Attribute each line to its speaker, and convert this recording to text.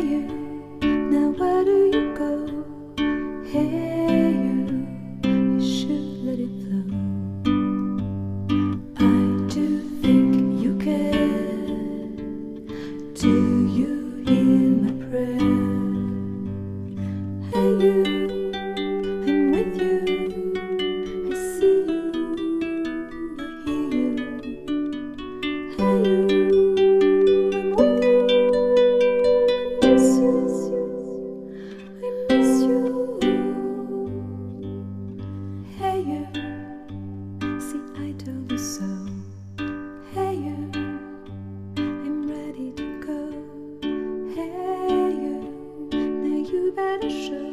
Speaker 1: you, now where do you go? Hey you should let it flow. I do think you care. Do you hear my prayer? Hey you, I'm with you. I see you, I hear you. Hey you, I'm with you. I miss you, I miss you. Hey you, see I told you so. Hey you, I'm ready to go. Hey you, now you better show.